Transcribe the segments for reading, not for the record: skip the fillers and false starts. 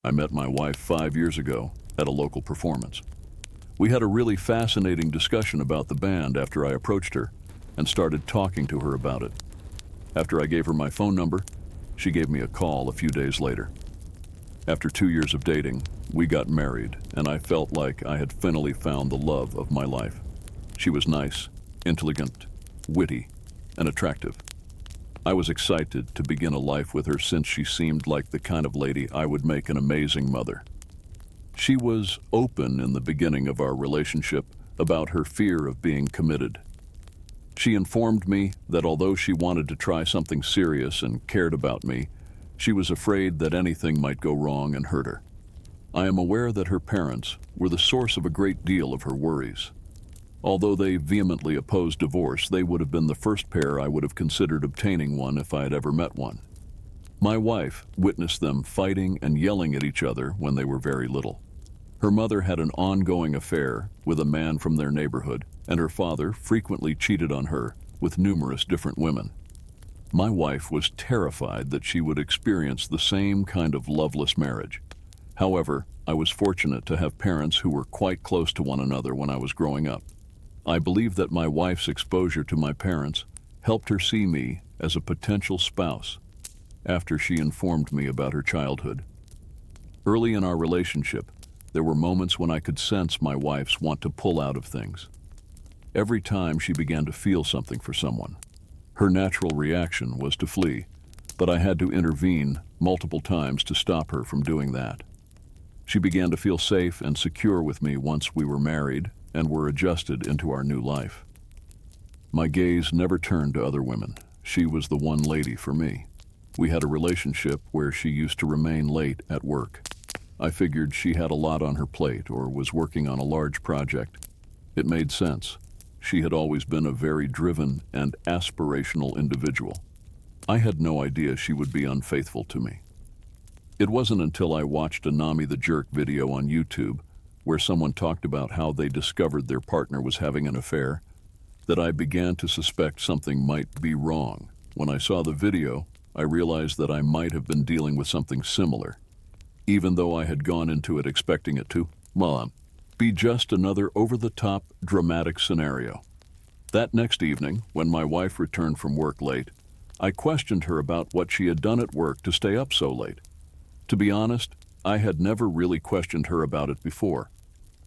I met my wife 5 years ago at a local performance. We had a really fascinating discussion about the band after I approached her and started talking to her about it. After I gave her my phone number, she gave me a call a few days later. After 2 years of dating, we got married, and I felt like I had finally found the love of my life. She was nice, intelligent, witty, and attractive. I was excited to begin a life with her since she seemed like the kind of lady I would make an amazing mother. She was open in the beginning of our relationship about her fear of being committed. She informed me that although she wanted to try something serious and cared about me, she was afraid that anything might go wrong and hurt her. I am aware that her parents were the source of a great deal of her worries. Although they vehemently opposed divorce, they would have been the first pair I would have considered obtaining one if I had ever met one. My wife witnessed them fighting and yelling at each other when they were very little. Her mother had an ongoing affair with a man from their neighborhood, and her father frequently cheated on her with numerous different women. My wife was terrified that she would experience the same kind of loveless marriage. However, I was fortunate to have parents who were quite close to one another when I was growing up. I believe that my wife's exposure to my parents helped her see me as a potential spouse after she informed me about her childhood. Early in our relationship, there were moments when I could sense my wife's want to pull out of things. Every time she began to feel something for someone, her natural reaction was to flee, but I had to intervene multiple times to stop her from doing that. She began to feel safe and secure with me once we were married and were adjusted into our new life. My gaze never turned to other women. She was the one lady for me. We had a relationship where she used to remain late at work. I figured she had a lot on her plate or was working on a large project. It made sense. She had always been a very driven and aspirational individual. I had no idea she would be unfaithful to me. It wasn't until I watched a Nami the Jerk video on YouTube where someone talked about how they discovered their partner was having an affair that I began to suspect something might be wrong. When I saw the video, I realized that I might have been dealing with something similar, even though I had gone into it expecting it to, be just another over-the-top dramatic scenario. That next evening, when my wife returned from work late, I questioned her about what she had done at work to stay up so late. To be honest, I had never really questioned her about it before,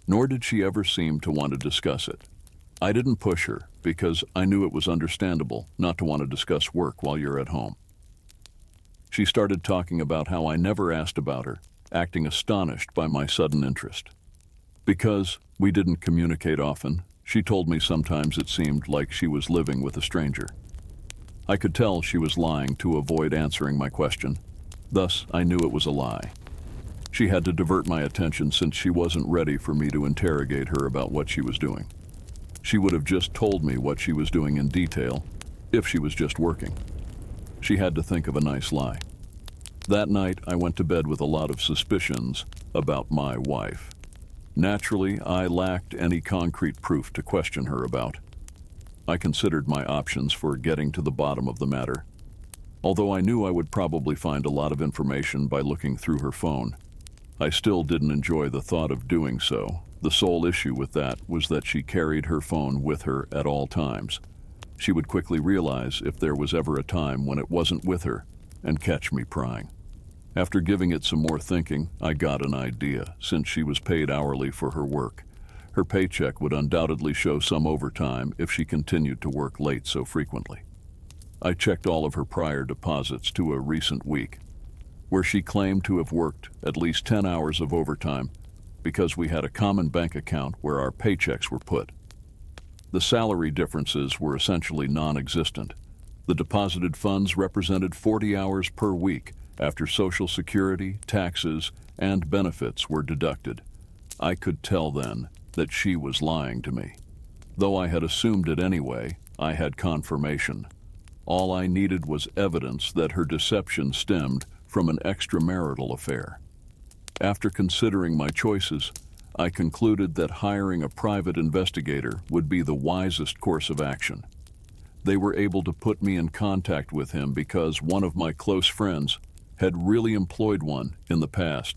nor did she ever seem to want to discuss it. I didn't push her because I knew it was understandable not to want to discuss work while you're at home. She started talking about how I never asked about her, acting astonished by my sudden interest. Because we didn't communicate often, she told me sometimes it seemed like she was living with a stranger. I could tell she was lying to avoid answering my question. Thus, I knew it was a lie. She had to divert my attention since she wasn't ready for me to interrogate her about what she was doing. She would have just told me what she was doing in detail if she was just working. She had to think of a nice lie. That night, I went to bed with a lot of suspicions about my wife. Naturally, I lacked any concrete proof to question her about. I considered my options for getting to the bottom of the matter. Although I knew I would probably find a lot of information by looking through her phone, I still didn't enjoy the thought of doing so. The sole issue with that was that she carried her phone with her at all times. She would quickly realize if there was ever a time when it wasn't with her and catch me prying. After giving it some more thinking, I got an idea. Since she was paid hourly for her work, her paycheck would undoubtedly show some overtime if she continued to work late so frequently. I checked all of her prior deposits to a recent week, where she claimed to have worked at least 10 hours of overtime because we had a common bank account where our paychecks were put. The salary differences were essentially non-existent. The deposited funds represented 40 hours per week after Social Security, taxes, and benefits were deducted. I could tell then that she was lying to me. Though I had assumed it anyway, I had confirmation. All I needed was evidence that her deception stemmed from an extramarital affair. After considering my choices, I concluded that hiring a private investigator would be the wisest course of action. They were able to put me in contact with him because one of my close friends had really employed one in the past.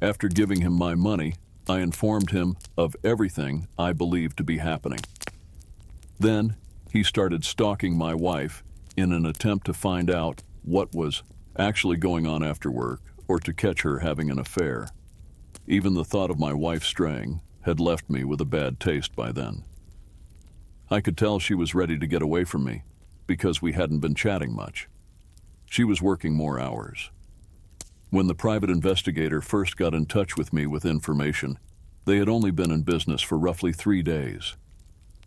After giving him my money, I informed him of everything I believed to be happening. Then, he started stalking my wife in an attempt to find out what was actually going on after work or to catch her having an affair. Even the thought of my wife straying had left me with a bad taste by then. I could tell she was ready to get away from me because we hadn't been chatting much. She was working more hours. When the private investigator first got in touch with me with information, they had only been in business for roughly 3 days.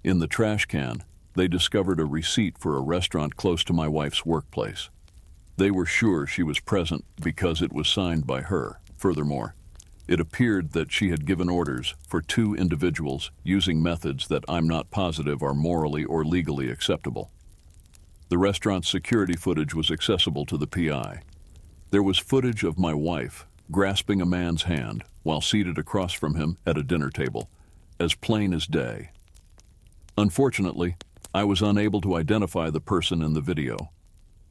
In the trash can, they discovered a receipt for a restaurant close to my wife's workplace. They were sure she was present because it was signed by her. Furthermore, it appeared that she had given orders for 2 individuals using methods that I'm not positive are morally or legally acceptable. The restaurant's security footage was accessible to the PI. There was footage of my wife grasping a man's hand while seated across from him at a dinner table, as plain as day. Unfortunately, I was unable to identify the person in the video.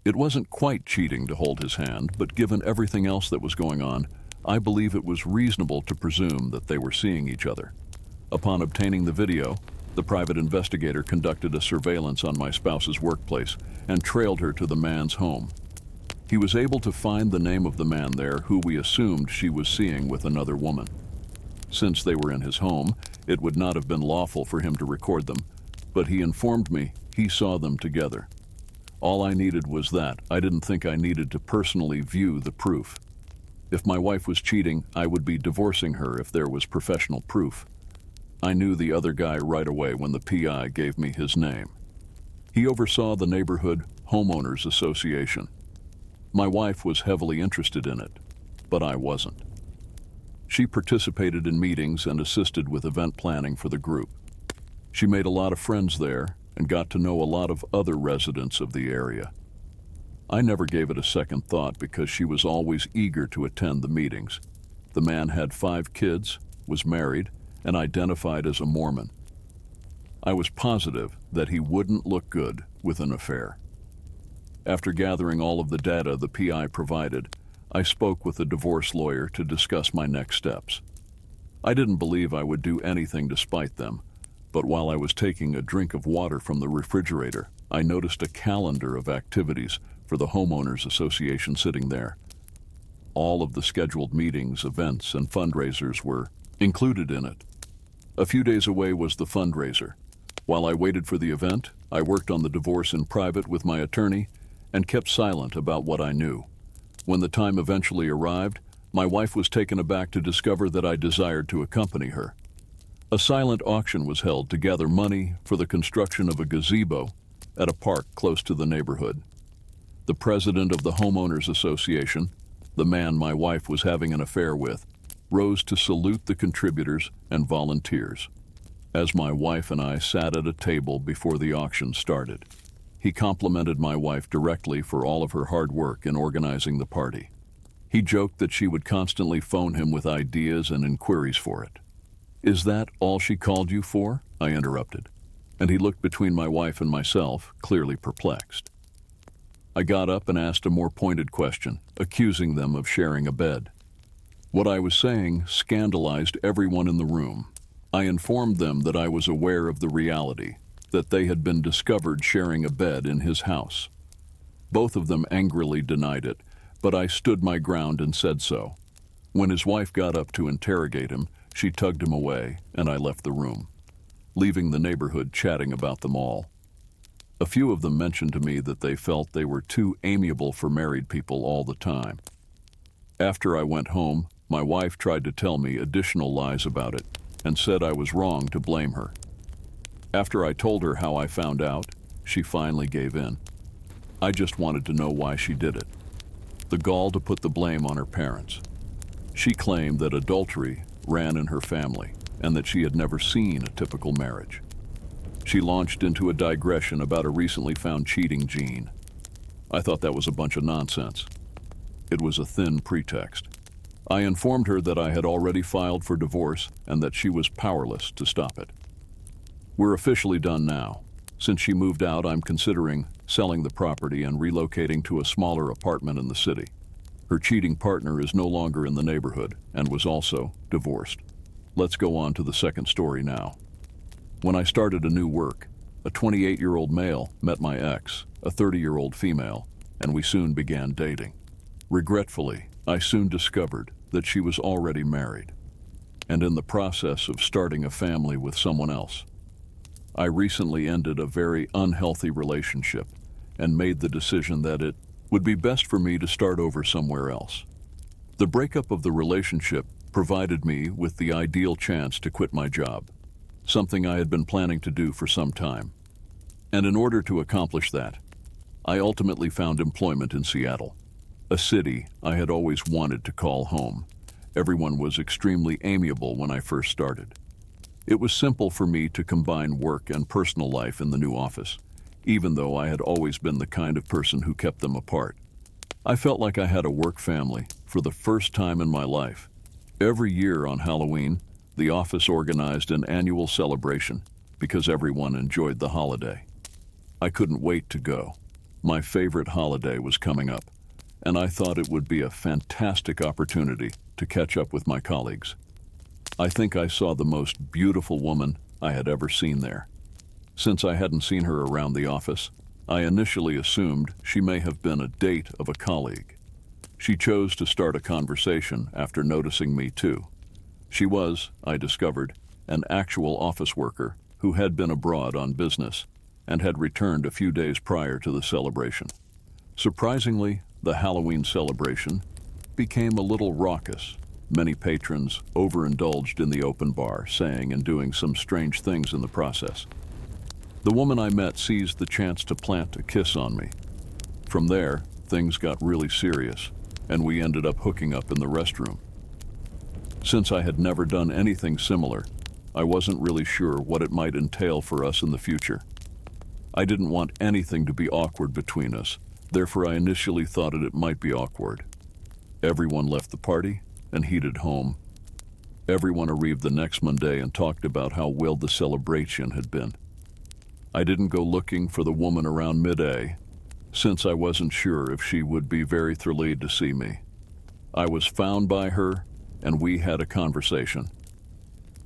It wasn't quite cheating to hold his hand, but given everything else that was going on, I believe it was reasonable to presume that they were seeing each other. Upon obtaining the video, the private investigator conducted a surveillance on my spouse's workplace and trailed her to the man's home. He was able to find the name of the man there who we assumed she was seeing with another woman. Since they were in his home, it would not have been lawful for him to record them, but he informed me he saw them together. All I needed was that. I didn't think I needed to personally view the proof. If my wife was cheating, I would be divorcing her if there was professional proof. I knew the other guy right away when the PI gave me his name. He oversaw the neighborhood homeowners association. My wife was heavily interested in it, but I wasn't. She participated in meetings and assisted with event planning for the group. She made a lot of friends there and got to know a lot of other residents of the area. I never gave it a second thought because she was always eager to attend the meetings. The man had 5 kids, was married, and identified as a Mormon. I was positive that he wouldn't look good with an affair. After gathering all of the data the PI provided, I spoke with a divorce lawyer to discuss my next steps. I didn't believe I would do anything to spite them, but while I was taking a drink of water from the refrigerator, I noticed a calendar of activities for the homeowners association sitting there. All of the scheduled meetings, events, and fundraisers were included in it. A few days away was the fundraiser. While I waited for the event, I worked on the divorce in private with my attorney and kept silent about what I knew. When the time eventually arrived, my wife was taken aback to discover that I desired to accompany her. A silent auction was held to gather money for the construction of a gazebo at a park close to the neighborhood. The president of the homeowners association, the man my wife was having an affair with, rose to salute the contributors and volunteers. As my wife and I sat at a table before the auction started, he complimented my wife directly for all of her hard work in organizing the party. He joked that she would constantly phone him with ideas and inquiries for it. "Is that all she called you for?" I interrupted, and he looked between my wife and myself, clearly perplexed. I got up and asked a more pointed question, accusing them of sharing a bed. What I was saying scandalized everyone in the room. I informed them that I was aware of the reality, that they had been discovered sharing a bed in his house. Both of them angrily denied it, but I stood my ground and said so. When his wife got up to interrogate him, she tugged him away, and I left the room, leaving the neighborhood chatting about them all. A few of them mentioned to me that they felt they were too amiable for married people all the time. After I went home, my wife tried to tell me additional lies about it and said I was wrong to blame her. After I told her how I found out, she finally gave in. I just wanted to know why she did it. The gall to put the blame on her parents. She claimed that adultery ran in her family and that she had never seen a typical marriage. She launched into a digression about a recently found cheating gene. I thought that was a bunch of nonsense. It was a thin pretext. I informed her that I had already filed for divorce and that she was powerless to stop it. We're officially done now. Since she moved out, I'm considering selling the property and relocating to a smaller apartment in the city. Her cheating partner is no longer in the neighborhood and was also divorced. Let's go on to the second story now. When I started a new work, a 28-year-old male met my ex, a 30-year-old female, and we soon began dating. Regretfully, I soon discovered that she was already married, and in the process of starting a family with someone else. I recently ended a very unhealthy relationship and made the decision that it would be best for me to start over somewhere else. The breakup of the relationship provided me with the ideal chance to quit my job, something I had been planning to do for some time. And in order to accomplish that, I ultimately found employment in Seattle, a city I had always wanted to call home. Everyone was extremely amiable when I first started. It was simple for me to combine work and personal life in the new office, even though I had always been the kind of person who kept them apart. I felt like I had a work family for the first time in my life. Every year on Halloween, the office organized an annual celebration because everyone enjoyed the holiday. I couldn't wait to go. My favorite holiday was coming up, and I thought it would be a fantastic opportunity to catch up with my colleagues. I think I saw the most beautiful woman I had ever seen there. Since I hadn't seen her around the office, I initially assumed she may have been a date of a colleague. She chose to start a conversation after noticing me too. She was, I discovered, an actual office worker who had been abroad on business and had returned a few days prior to the celebration. Surprisingly, the Halloween celebration became a little raucous. Many patrons overindulged in the open bar, saying and doing some strange things in the process. The woman I met seized the chance to plant a kiss on me. From there, things got really serious, and we ended up hooking up in the restroom. Since I had never done anything similar, I wasn't really sure what it might entail for us in the future. I didn't want anything to be awkward between us, therefore I initially thought it might be awkward. Everyone left the party and headed home. Everyone arrived the next Monday and talked about how well the celebration had been. I didn't go looking for the woman around midday, since I wasn't sure if she would be very thrilled to see me. I was found by her, and we had a conversation.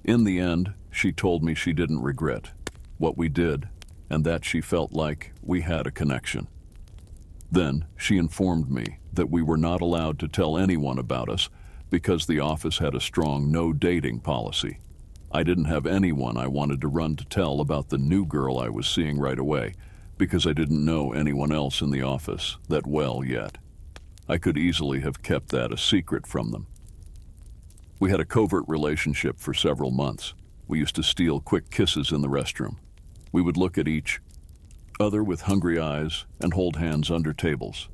In the end, she told me she didn't regret what we did, and that she felt like we had a connection. Then, she informed me that we were not allowed to tell anyone about us because the office had a strong no-dating policy. I didn't have anyone I wanted to run to tell about the new girl I was seeing right away because I didn't know anyone else in the office that well yet. I could easily have kept that a secret from them. We had a covert relationship for several months. We used to steal quick kisses in the restroom. We would look at each other with hungry eyes and hold hands under tables.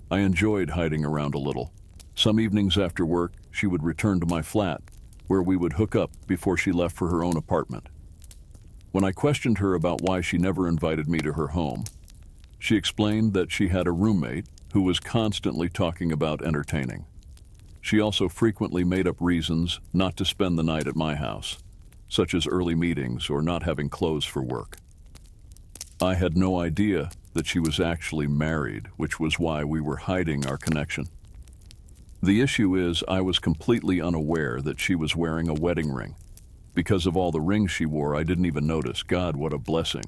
I enjoyed hiding around a little. Some evenings after work, she would return to my flat, where we would hook up before she left for her own apartment. When I questioned her about why she never invited me to her home, she explained that she had a roommate who was constantly talking about entertaining. She also frequently made up reasons not to spend the night at my house, such as early meetings or not having clothes for work. I had no idea that she was actually married, which was why we were hiding our connection. The issue is I was completely unaware that she was wearing a wedding ring. Because of all the rings she wore, I didn't even notice. God, what a blessing.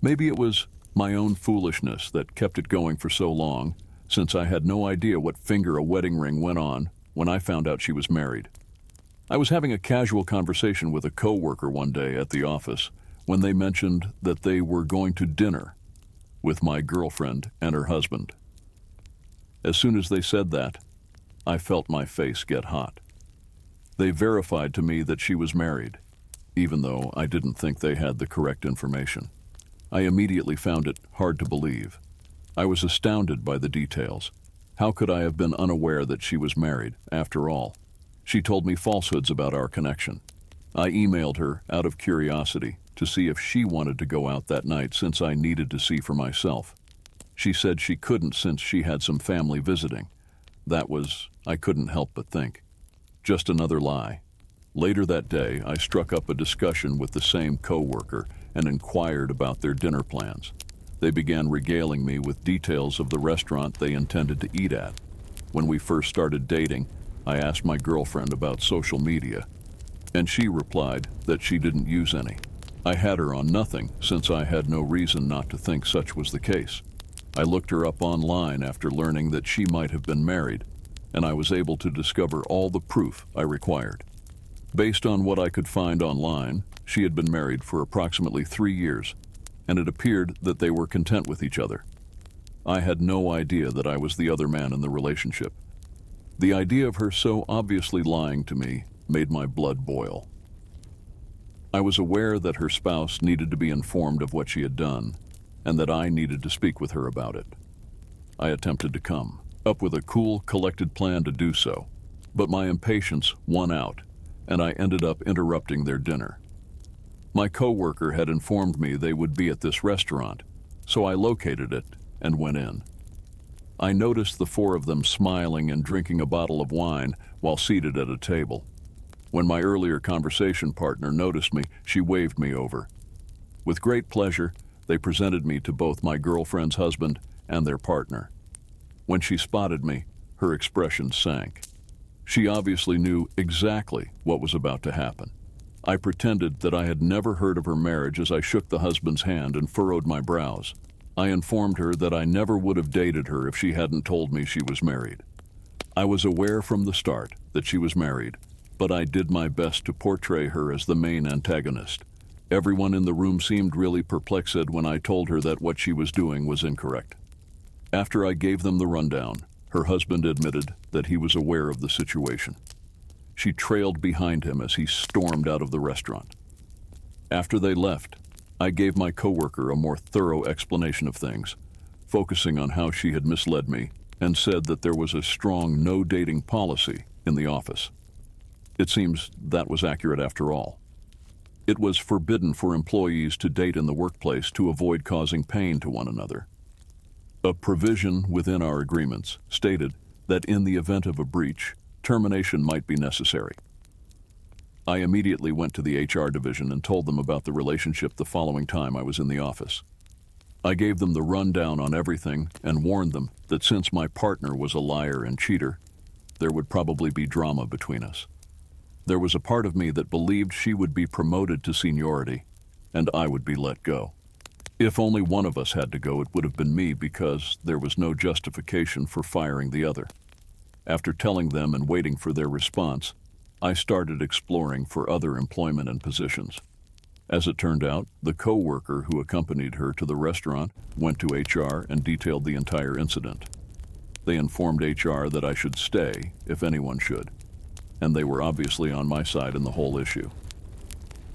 Maybe it was my own foolishness that kept it going for so long, since I had no idea what finger a wedding ring went on when I found out she was married. I was having a casual conversation with a coworker one day at the office when they mentioned that they were going to dinner with my girlfriend and her husband. As soon as they said that, I felt my face get hot. They verified to me that she was married, even though I didn't think they had the correct information. I immediately found it hard to believe. I was astounded by the details. How could I have been unaware that she was married, after all? She told me falsehoods about our connection. I emailed her out of curiosity to see if she wanted to go out that night since I needed to see for myself. She said she couldn't since she had some family visiting. I couldn't help but think. Just another lie. Later that day, I struck up a discussion with the same coworker and inquired about their dinner plans. They began regaling me with details of the restaurant they intended to eat at. When we first started dating, I asked my girlfriend about social media, and she replied that she didn't use any. I had her on nothing since I had no reason not to think such was the case. I looked her up online after learning that she might have been married, and I was able to discover all the proof I required. Based on what I could find online, she had been married for approximately 3 years, and it appeared that they were content with each other. I had no idea that I was the other man in the relationship. The idea of her so obviously lying to me made my blood boil. I was aware that her spouse needed to be informed of what she had done, and that I needed to speak with her about it. I attempted to come up with a cool, collected plan to do so, but my impatience won out, and I ended up interrupting their dinner. My coworker had informed me they would be at this restaurant, so I located it and went in. I noticed the 4 of them smiling and drinking a bottle of wine while seated at a table. When my earlier conversation partner noticed me, she waved me over. With great pleasure, they presented me to both my girlfriend's husband and their partner. When she spotted me, her expression sank. She obviously knew exactly what was about to happen. I pretended that I had never heard of her marriage as I shook the husband's hand and furrowed my brows. I informed her that I never would have dated her if she hadn't told me she was married. I was aware from the start that she was married, but I did my best to portray her as the main antagonist. Everyone in the room seemed really perplexed when I told her that what she was doing was incorrect. After I gave them the rundown, her husband admitted that he was aware of the situation. She trailed behind him as he stormed out of the restaurant. After they left, I gave my coworker a more thorough explanation of things, focusing on how she had misled me, and said that there was a strong no-dating policy in the office. It seems that was accurate after all. It was forbidden for employees to date in the workplace to avoid causing pain to one another. A provision within our agreements stated that in the event of a breach, termination might be necessary. I immediately went to the HR division and told them about the relationship the following time I was in the office. I gave them the rundown on everything and warned them that since my partner was a liar and cheater, there would probably be drama between us. There was a part of me that believed she would be promoted to seniority, and I would be let go. If only one of us had to go, it would have been me because there was no justification for firing the other. After telling them and waiting for their response, I started exploring for other employment and positions. As it turned out, the coworker who accompanied her to the restaurant went to HR and detailed the entire incident. They informed HR that I should stay if anyone should, and they were obviously on my side in the whole issue.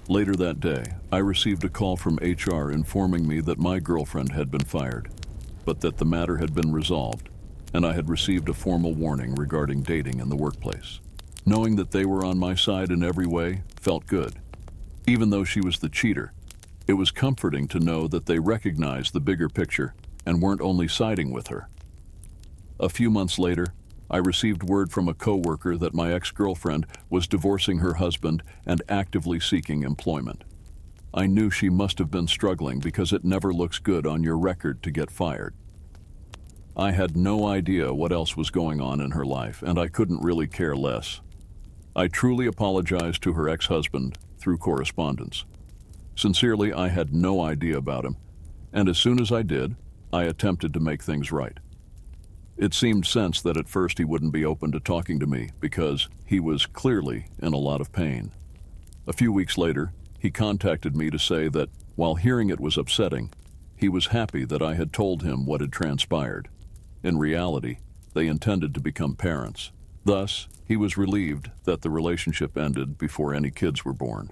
Later that day, I received a call from HR informing me that my girlfriend had been fired, but that the matter had been resolved, and I had received a formal warning regarding dating in the workplace. Knowing that they were on my side in every way felt good. Even though she was the cheater, it was comforting to know that they recognized the bigger picture and weren't only siding with her. A few months later, I received word from a coworker that my ex-girlfriend was divorcing her husband and actively seeking employment. I knew she must have been struggling because it never looks good on your record to get fired. I had no idea what else was going on in her life, and I couldn't really care less. I truly apologized to her ex-husband through correspondence. Sincerely, I had no idea about him, and as soon as I did, I attempted to make things right. It seemed sense that at first he wouldn't be open to talking to me because he was clearly in a lot of pain. A few weeks later, he contacted me to say that, while hearing it was upsetting, he was happy that I had told him what had transpired. In reality, they intended to become parents. Thus, he was relieved that the relationship ended before any kids were born.